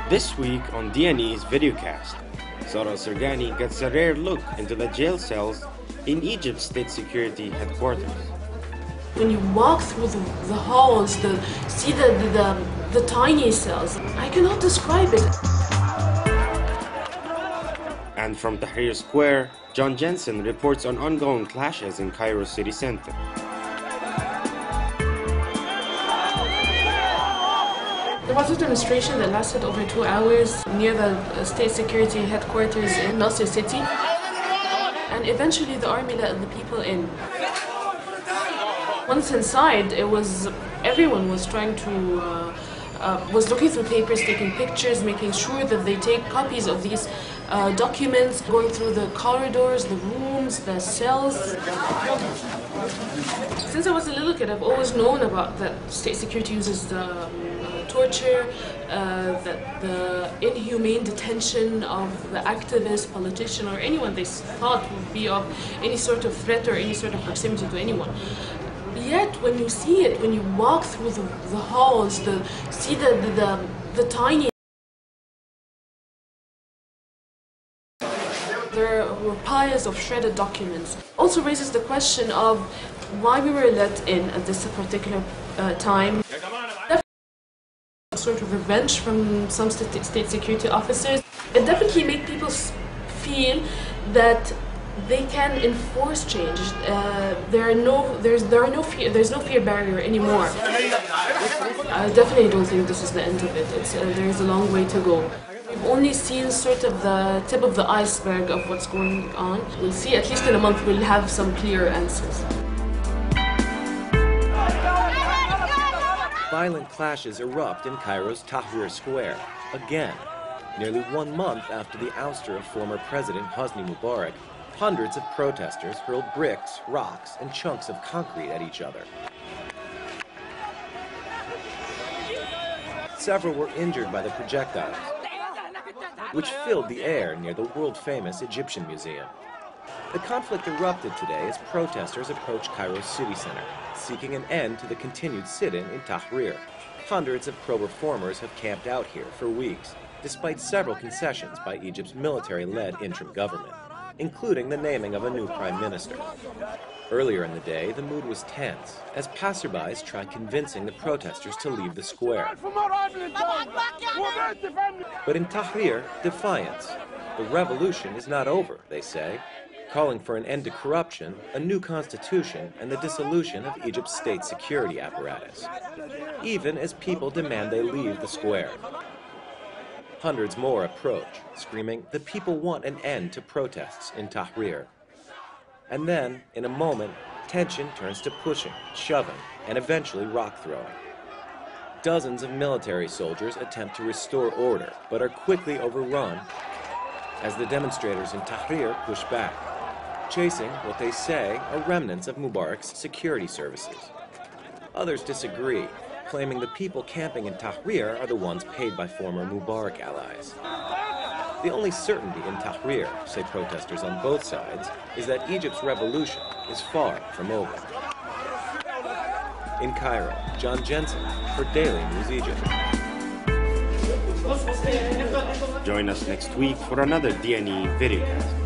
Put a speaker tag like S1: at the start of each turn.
S1: This week on DNE's Videocast, Sara Sergani gets a rare look into the jail cells in Egypt's state security headquarters.
S2: When you walk through the halls, see the tiny cells, I cannot describe it.
S1: And from Tahrir Square, John Jensen reports on ongoing clashes in Cairo's city center.
S2: There was a demonstration that lasted over 2 hours near the state security headquarters in Nasser City. And eventually the army let the people in. Once inside, everyone was trying to, was looking through papers, taking pictures, making sure that they take copies of these documents, going through the corridors, the rooms, the cells. Since I was a little kid, I've always known about that state security uses torture, that the inhumane detention of the activist, politician, or anyone they thought would be of any sort of threat or any sort of proximity to anyone. Yet, when you see it, when you walk through the halls, see the tiny. There were piles of shredded documents. Also raises the question of why we were let in at this particular time. Sort of revenge from some state security officers. It definitely made people feel that they can enforce change. There's no fear barrier anymore. I definitely don't think this is the end of it. There's a long way to go. We've only seen sort of the tip of the iceberg of what's going on. We'll see, at least in a month, we'll have some clearer answers.
S3: Violent clashes erupt in Cairo's Tahrir Square, again. Nearly 1 month after the ouster of former President Hosni Mubarak, hundreds of protesters hurled bricks, rocks, and chunks of concrete at each other. Several were injured by the projectiles, which filled the air near the world-famous Egyptian Museum. The conflict erupted today as protesters approached Cairo's city center, seeking an end to the continued sit-in in Tahrir. Hundreds of pro-reformers have camped out here for weeks, despite several concessions by Egypt's military-led interim government, including the naming of a new prime minister. Earlier in the day, the mood was tense as passerbys tried convincing the protesters to leave the square. But in Tahrir, defiance. The revolution is not over, they say, calling for an end to corruption, a new constitution, and the dissolution of Egypt's state security apparatus, even as people demand they leave the square. Hundreds more approach, screaming, "The people want an end to protests in Tahrir." And then, in a moment, tension turns to pushing, shoving, and eventually rock throwing. Dozens of military soldiers attempt to restore order, but are quickly overrun as the demonstrators in Tahrir push back, chasing what they say are remnants of Mubarak's security services. Others disagree, claiming the people camping in Tahrir are the ones paid by former Mubarak allies. The only certainty in Tahrir, say protesters on both sides, is that Egypt's revolution is far from over. In Cairo, John Jensen for Daily News Egypt.
S1: Join us next week for another DNE Videocast.